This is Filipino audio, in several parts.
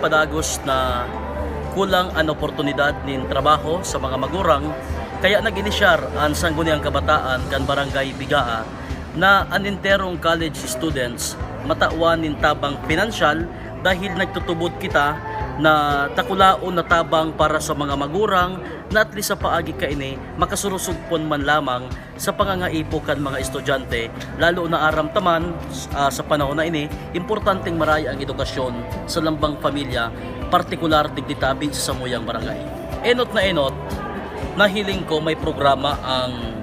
padagos na kulang ang oportunidad nin trabaho sa mga magurang, kaya nag-inisyar ang sangguniang kabataan kan barangay Bigaa na aninterong college students matawan nin tabang pinansyal dahil nagtutubod kita na takulaon na tabang para sa mga magurang na at least sa paagi kaini makasurusugpon man lamang sa pangangaipo kan mga estudyante, lalo na aramtaman sa panahon na ini importanteng maray ang edukasyon sa lambang pamilya, partikular digditabi sa samuyang barangay. Enot na enot, nahiling ko may programa ang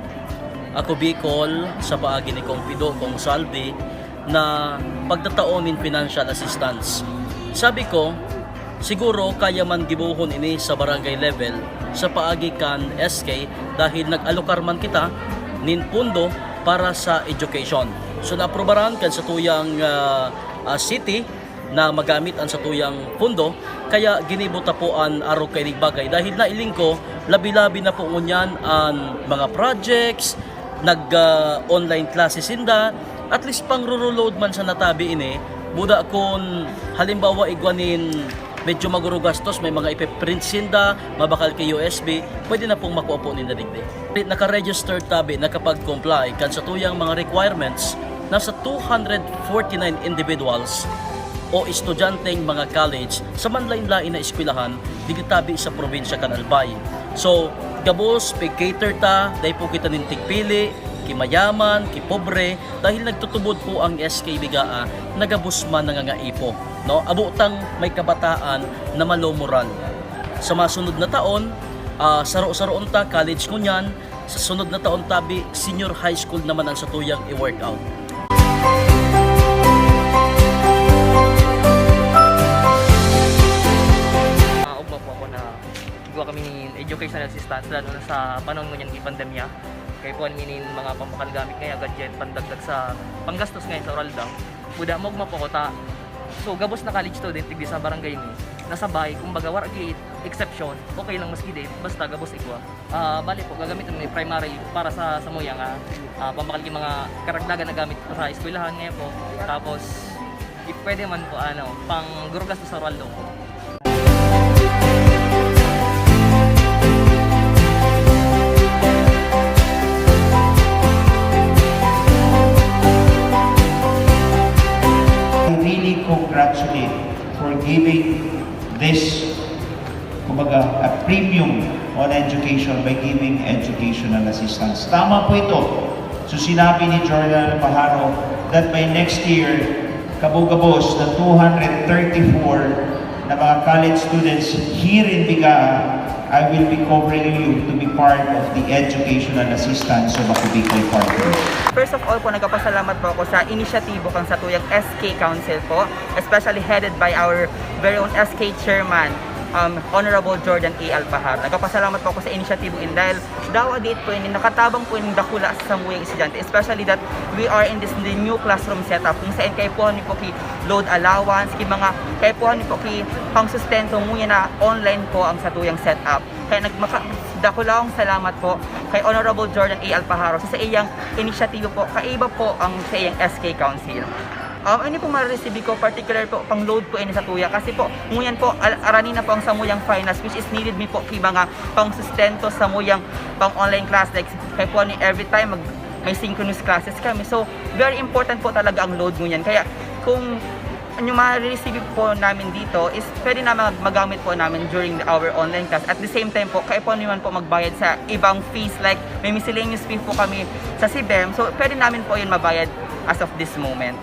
Ako Bicol sa paagi ni Kong Pido, Kong Salvi na pagtataonin financial assistance. Sabi ko, siguro kaya man gibuhon ini sa barangay level sa paagi kan SK dahil nag-alokar man kita nin pundo para sa education. So naprobaran kan sa tuyang city na magamit ang sa tuyang pundo, kaya ginibuta po ang araw kay bagay dahil nailing ko labi-labi na po ngunyan ang mga projects, nag-online classes inda, at least pang ruload man sa natabi ini, buda kun halimbawa igwanin medyo maguro gastos, may mga ipiprint sinda, mabakal kay USB, pwede na pong makuha po ninda digdi. Naka-register tabi na kapag comply kan sa tuyang mga requirements, nasa 249 individuals o estudyanteng mga college sa manlain-lain na eskwelahan digitabi sa probinsya kan Albay. So, gabos, pag-cater ta, dahil po kita nintigpili, kimayaman, kipobre, dahil nagtutubod po ang SK Bigaa, nagabos man nangangaipo. No? Abutang may kabataan na malomoral. Sa masunod na taon, saro-saroon ta, college ko niyan, sa sunod na taon tabi, senior high school naman ang satuyang i-workout. Ugma po ako na gawa kami ni educational assistance lalo na sa panahon ngunyan ng pandemya. Kaya po ninin mga pambakal gamit ngayon, gadget, pandagdag sa panggastos ngayon sa oral daw. Buda mo ugma po ko ta. So gabos na college student tigdi sa barangay ni nasabay kumbaga war gi exception, okay lang maski din basta gabos igwa. Bali po gagamit ni primary para sa samuya nga pambakal gi mga karagdagan na gamit sa eskwelahan ngayon po. Tapos if pwede man po pang gurugas sa oral daw po. Congratulate for giving this kumbaga, a premium on education by giving educational assistance. Tama po ito. So sinabi ni Jordan Paharo that by next year, kabog-kabos na 234 na mga college students here in Bigaa, I will be covering you to be part of the educational assistance of Ako Bicol Partner. First of all po, nagpapasalamat po ako sa inisyatibo kang sa tuyang SK Council po, especially headed by our very own SK Chairman, Honorable Jordan A. Alpahar. Nagpapasalamat po ako sa inisyatibo dahil daw adit po ini nakatabang po yung dakula sa samuyang estudyante, especially that we are in the new classroom setup kung saan kayo po ni po ki load allowance, kayo po ni po ki pang sustento nguya na online po ang sa tuyang setup. Kaya dakulang salamat po kay Honorable Jordan A. Alpaharo sa iyang inisyatibo po, kaiba po ang sa iyang SK Council. Ano po ma-receive ko, particular po pang load po ini sa tuya kasi po nguyan po arani na po ang samuyang finance which is needed mi po kay mga pang sustento samuyang pang online class like kay po ni every time may synchronous classes kami, so very important po talaga ang load nguyan. Kaya kung yung ma-receive po namin dito is pwede na magamit po namin during our online class. At the same time po, kaya po naman po magbayad sa ibang fees like may miscellaneous fee po kami sa CBEM, so pwede namin po yun mabayad as of this moment.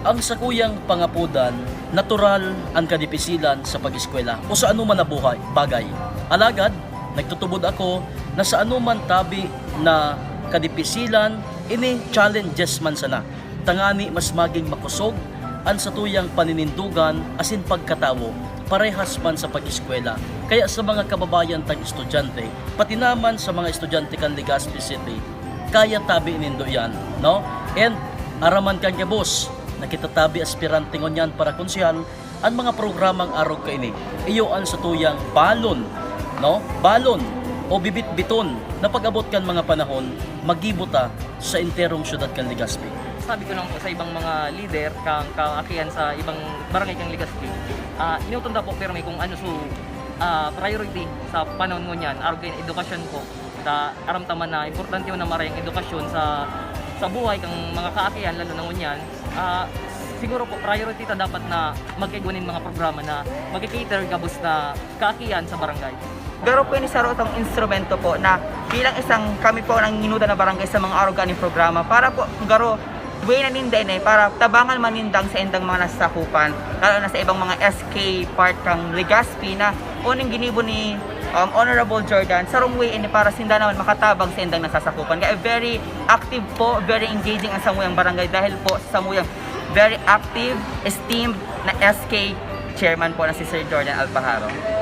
Ang sakuyang pangapudan, natural ang kadipisilan sa pag-eskwela o sa anuman na bagay. Alagad, nagtutubod ako na sa anuman tabi na kadipisilan, ini challenges man sana. Tangani mas maging makusog ang sa tuyang paninindugan asin pagkatawo, parehas man sa pag-eskwela. Kaya sa mga kababayan tag estudyante, pati naman sa mga estudyante kan Legazpi City, kaya tabi nindo yan, no? And araman kan boss, nakitatabi aspirante ngon yan para konsyal, ang mga programang araw kaini, iyo ang sa tuyang balon, no? Balon o bibit-biton na pag-abot kan mga panahon, magibuta sa interong syudad kan Legazpi. masasabi ko lang po sa ibang mga leader kaakihan sa ibang barangay kang Legazpi, inutunda po pirmi kung ano priority sa panahon mo niyan, arugin edukasyon po. Aramtaman na importante na marayang edukasyon sa buhay kang mga kaakihan lalo na ngunyan. Siguro po priority ta dapat na magkaigunin mga programa na magkikater gabos na kaakihan sa barangay. Pero po ini saro itong instrumento po na bilang kami po ng ginuda na barangay sa mga aruganing programa para po garo way na ninday na para tabangan manindang sa indang mga nasasakupan lalo na sa ibang mga SK part kang Legazpi na uning ginibo ni Honorable Jordan sa wrong way ini para sinda naman makatabang sa indang nasasakupan. Kaya very active po, very engaging ang samuyang barangay dahil po sa samuyang very active, esteemed na SK chairman po na si Sir Jordan Alpajaro.